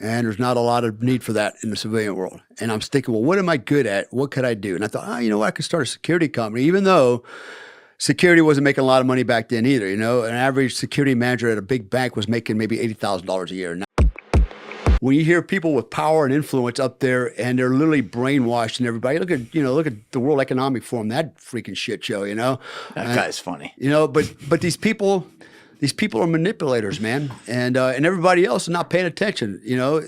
And there's not a lot of need for that in the civilian world. And I'm thinking, well, what am I good at? What could I do? And I thought, you know what? I could start a security company, even though security wasn't making a lot of money back then either. You know, an average security manager at a big bank was making maybe $80,000 a year. Now, when you hear people with power and influence up there and they're literally brainwashing everybody, look at the World Economic Forum, that freaking shit show, you know? That guy's funny. You know, but these people are manipulators, man, and everybody else is not paying attention. You know,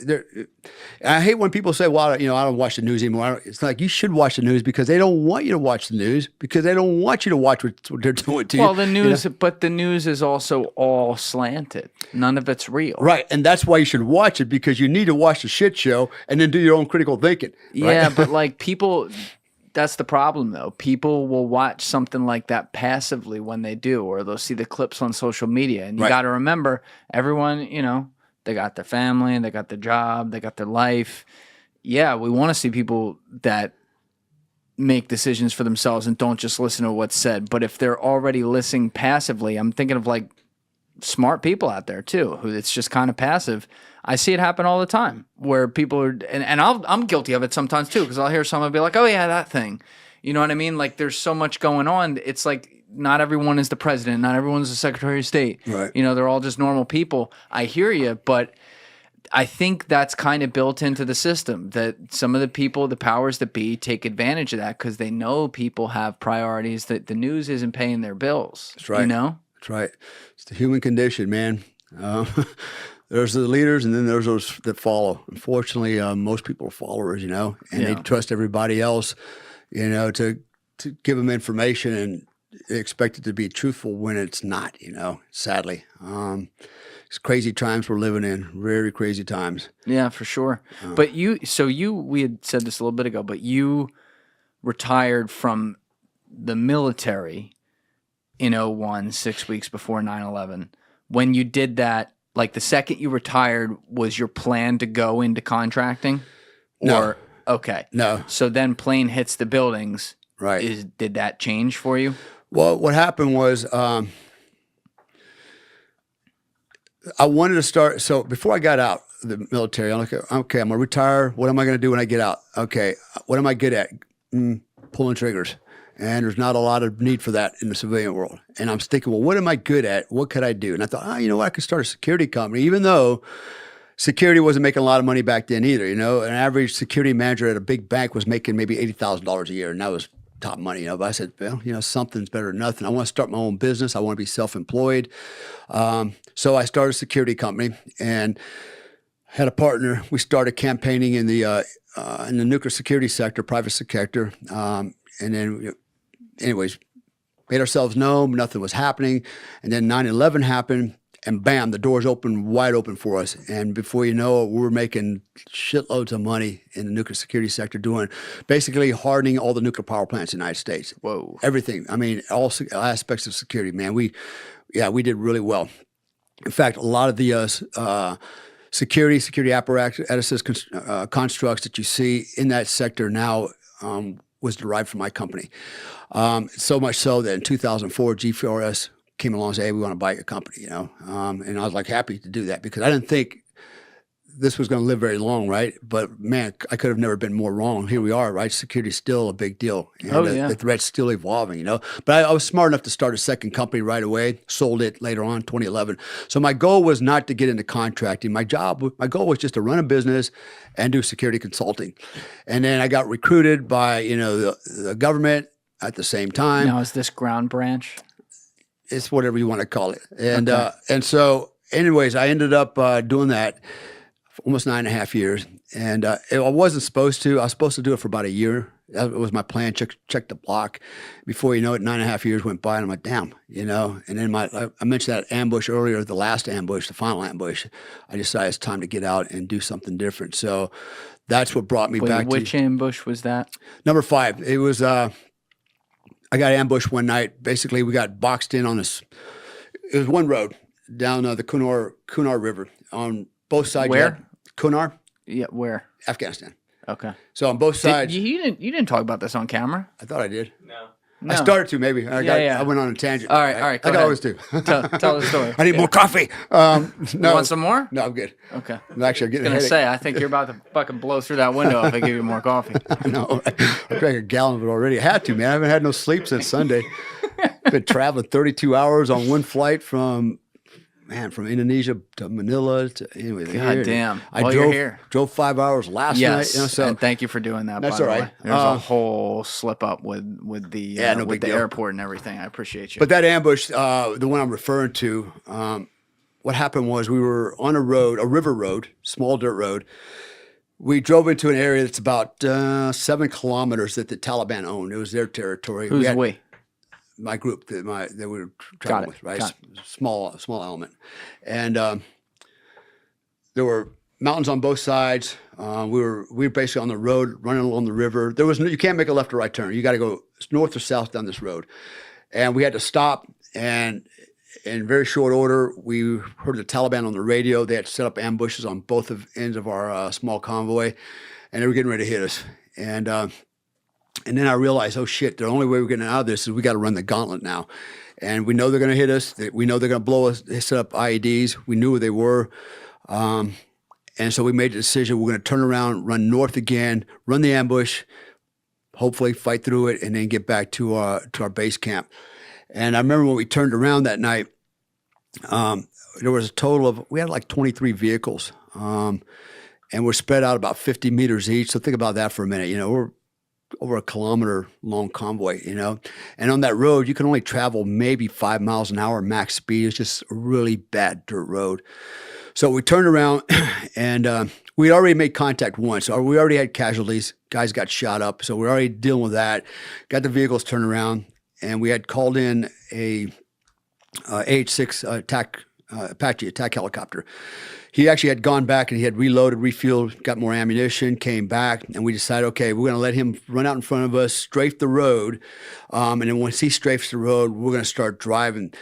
I hate when people say, "Well, you know, I don't watch the news anymore." It's like you should watch the news because they don't want you to watch the news because they don't want you to watch what they're doing to you. Well, the news, you know? but the news is also all slanted. None of it's real. Right, and that's why you should watch it because you need to watch the shit show and then do your own critical thinking. Right? Yeah, but like people. That's the problem, though. People will watch something like that passively when they do, or they'll see the clips on social media. And you got to remember, everyone, you know, they got their family, they got their job, they got their life. Yeah, we want to see people that make decisions for themselves and don't just listen to what's said. But if they're already listening passively, I'm thinking of like smart people out there too, who it's just kind of passive. I see it happen all the time where people are, and I'm guilty of it sometimes too, because I'll hear someone be like, oh yeah, that thing. You know what I mean? Like there's so much going on. It's like not everyone is the president. Not everyone's the Secretary of State. Right. You know, they're all just normal people. I hear you, but I think that's kind of built into the system that some of the people, the powers that be, take advantage of that because they know people have priorities, that the news isn't paying their bills. That's right. You know? That's right. It's the human condition, man. There's the leaders, and then there's those that follow. Unfortunately, most people are followers, you know, and they trust everybody else, you know, to give them information and they expect it to be truthful when it's not, you know, sadly. It's crazy times we're living in, very crazy times. Yeah, for sure. But we had said this a little bit ago, but you retired from the military in '01, 6 weeks before 9/11. When you did that, like the second you retired, was your plan to go into contracting? No. Okay. No. So then plane hits the buildings. Right. Did that change for you? Well, what happened was I wanted to start. So before I got out of the military, I'm like, okay, I'm going to retire. What am I going to do when I get out? Okay, what am I good at? Pulling triggers. And there's not a lot of need for that in the civilian world. And I'm thinking, well, what am I good at? What could I do? And I thought, you know what? I could start a security company, even though security wasn't making a lot of money back then either. You know, an average security manager at a big bank was making maybe $80,000 a year. And that was top money, you know. But I said, well, you know, something's better than nothing. I want to start my own business. I want to be self-employed. So I started a security company and had a partner. We started campaigning in the nuclear security sector, private sector. And then, anyways, made ourselves known. Nothing was happening. And then 9/11 happened. And bam, the doors opened wide open for us. And before you know it, we were making shitloads of money in the nuclear security sector, doing basically hardening all the nuclear power plants in the United States. Whoa. Everything. I mean, all aspects of security, man. We did really well. In fact, a lot of the security apparatus constructs that you see in that sector now was derived from my company. So much so that in 2004, G4S came along and said, hey, we want to buy your company, you know. And I was like happy to do that because I didn't think this was going to live very long, right? But man, I could have never been more wrong. Here we are, right? Security is still a big deal. And the threat's still evolving, you know. But I was smart enough to start a second company right away, sold it later on, 2011. So my goal was not to get into contracting. My goal was just to run a business and do security consulting. And then I got recruited by, you know, the government at the same time. Now, is this Ground Branch? It's whatever you want to call it. And so anyways, I ended up doing that for almost 9.5 years. And I wasn't supposed to. I was supposed to do it for about a year. That was my plan, check the block. Before you know it, 9.5 years went by and I'm like, damn, you know. And then I mentioned that ambush earlier, the last ambush, the final ambush. I decided it's time to get out and do something different. So that's what brought me back. Which ambush was that? Number 5. It was... I got ambushed one night. Basically, we got boxed in on this. It was one road down the Kunar River on both sides. Where? Kunar. Yeah, where? Afghanistan. Okay. So on both sides. You didn't talk about this on camera? I thought I did. No. No. I started to maybe. Yeah. I went on a tangent. All right. Like Go I ahead. always do. Tell the story. I need more coffee. You No, want some more? no, I'm good. Okay. I'm actually getting a Gonna headache. say, I think you're about to fucking blow through that window if I give you more coffee. I know. I drank a gallon of it already. I had to, man. I haven't had no sleep since Sunday. Been traveling 32 hours on one flight from Indonesia to Manila. Anyway, God damn. I Well, drove you're here. drove 5 hours last Yes, night. So and thank you for doing that. That's by the all way. right. There's a whole slip up with the Yeah, no with big the deal. airport and everything. I appreciate you. But that ambush, the one I'm referring to, what happened was we were on a river road, small dirt road. We drove into an area that's about 7 kilometers that the Taliban owned. It was their territory. Who's had we? My group that we were traveling with, right? Got Small element, and there were mountains on both sides. We were basically on the road, running along the river. You can't make a left or right turn. You got to go north or south down this road, and we had to stop. And in very short order, we heard the Taliban on the radio. They had set up ambushes on both ends of our small convoy, and they were getting ready to hit us. And then I realized, oh shit, the only way we're getting out of this is we got to run the gauntlet now. And we know they're going to hit us. We know they're going to blow us. They set up IEDs. We knew where they were. And so we made the decision, we're going to turn around, run north again, run the ambush, hopefully fight through it, and then get back to our base camp. And I remember when we turned around that night, there was a total we had like 23 vehicles. And we're spread out about 50 meters each. So think about that for a minute. We're over a kilometer long convoy, and on that road, you can only travel maybe 5 miles an hour max speed. It's just a really bad dirt road. So we turned around and we already made contact once. So we already had casualties. Guys got shot up. So we're already dealing with that. Got the vehicles turned around, and we had called in a AH-6 Apache attack helicopter. He actually had gone back and he had reloaded, refueled, got more ammunition, came back, and we decided, okay, we're going to let him run out in front of us, strafe the road, and then once he strafes the road, we're going to start driving.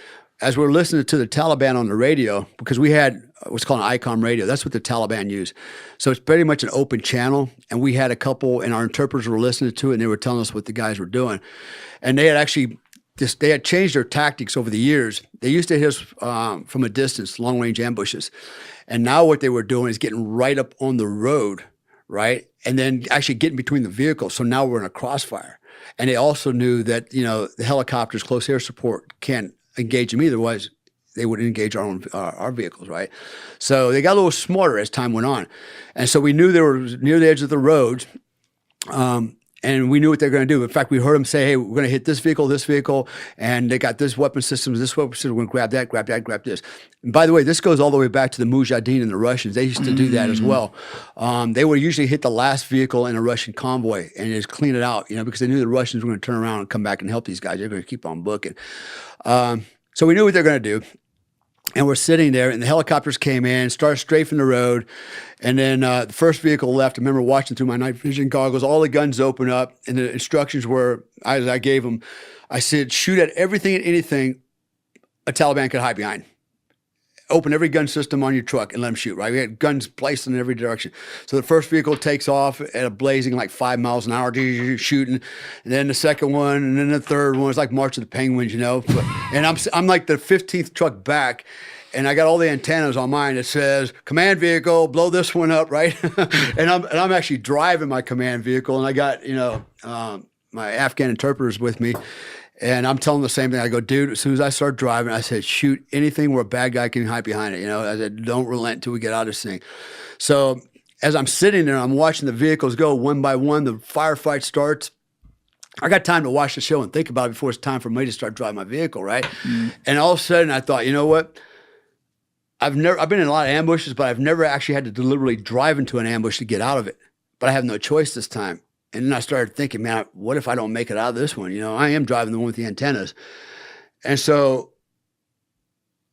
As we're listening to the Taliban on the radio, because we had what's called an ICOM radio, that's what the Taliban use. So it's pretty much an open channel, and we had a couple, and our interpreters were listening to it, and they were telling us what the guys were doing. And they had actually they had changed their tactics over the years. They used to hit us from a distance, long-range ambushes. And now what they were doing is getting right up on the road, right? And then actually getting between the vehicles. So now we're in a crossfire. And they also knew that, the helicopters, close air support, can't engage them either. Otherwise, they would engage our vehicles, right? So they got a little smarter as time went on. And so we knew they were near the edge of the road. And we knew what they were going to do. In fact, we heard them say, hey, we're going to hit this vehicle, and they got this weapon system, we're going to grab that, grab this. And by the way, this goes all the way back to the Mujahideen and the Russians. They used to do that as well. They would usually hit the last vehicle in a Russian convoy and just clean it out, because they knew the Russians were going to turn around and come back and help these guys. They're going to keep on booking. So we knew what they're going to do. And we're sitting there, and the helicopters came in, started strafing the road. And then the first vehicle left. I remember watching through my night vision goggles, all the guns open up, and the instructions were, as I gave them, I said, shoot at everything and anything a Taliban could hide behind. Open every gun system on your truck and let them shoot, right? We had guns placed in every direction. So the first vehicle takes off at a blazing like 5 miles an hour, shooting. And then the second one, and then the third one. It's like March of the Penguins, And I'm like the 15th truck back, and I got all the antennas on mine that says, command vehicle, blow this one up, right? and I'm actually driving my command vehicle, and I got, my Afghan interpreters with me. And I'm telling the same thing. I go, dude, as soon as I start driving, I said, shoot anything where a bad guy can hide behind it. I said, don't relent until we get out of this thing. So as I'm sitting there, I'm watching the vehicles go one by one. The firefight starts. I got time to watch the show and think about it before it's time for me to start driving my vehicle, right? And all of a sudden, I thought, you know what? I've been in a lot of ambushes, but I've never actually had to deliberately drive into an ambush to get out of it. But I have no choice this time. And then I started thinking, man, what if I don't make it out of this one? I am driving the one with the antennas. And so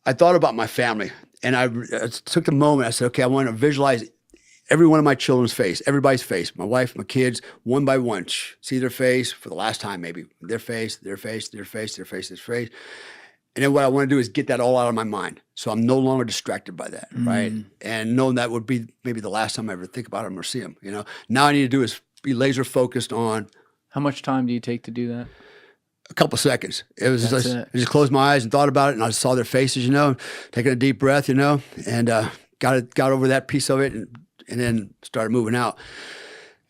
I thought about my family, and I took a moment. I said, okay, I want to visualize every one of my children's face, everybody's face, my wife, my kids, one by one, see their face for the last time, maybe their face, their face, their face, their face, their face. And then what I want to do is get that all out of my mind. So I'm no longer distracted by that, right? And knowing that would be maybe the last time I ever think about them or see them, Now I need to do is be laser focused on. How much time do you take to do that? a couple seconds. It was That's just, it. I just closed my eyes and thought about it, and I saw their faces, you know, taking a deep breath, you know, and got over that piece of it, and then started moving out.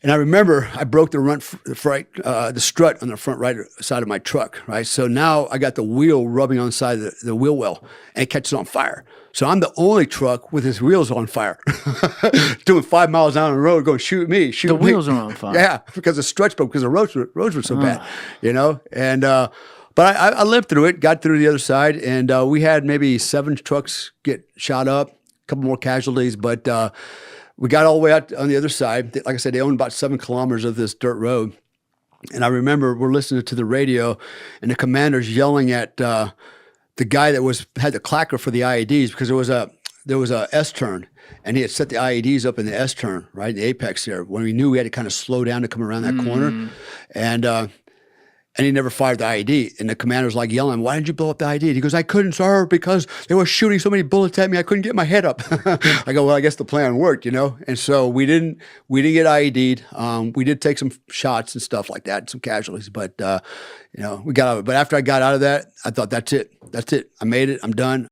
And I remember I broke the strut on the front right side of my truck, right? So now I got the wheel rubbing on the side of the wheel well, and it catches on fire. So I'm the only truck with his wheels on fire, doing 5 miles down the road, going, shoot me. The wheels are on fire. Yeah, because the struts broke, because the roads were so bad, you know? And, but I lived through it, got through the other side, and we had maybe 7 trucks get shot up, a couple more casualties, but we got all the way out on the other side. Like I said, they owned about 7 kilometers of this dirt road. And I remember we're listening to the radio, and the commander's yelling at the guy that had the clacker for the IEDs, because there was a S-turn, and he had set the IEDs up in the S-turn, right, in the apex there, when we knew we had to kind of slow down to come around that corner. And he never fired the IED. And the commander's like yelling, "Why didn't you blow up the IED?" He goes, "I couldn't, sir, because they were shooting so many bullets at me, I couldn't get my head up." I go, "Well, I guess the plan worked, you know?" And so we didn't get IED'd. We did take some shots and stuff like that, some casualties, but you know, we got out of it. But after I got out of that, I thought, that's it. I made it. I'm done.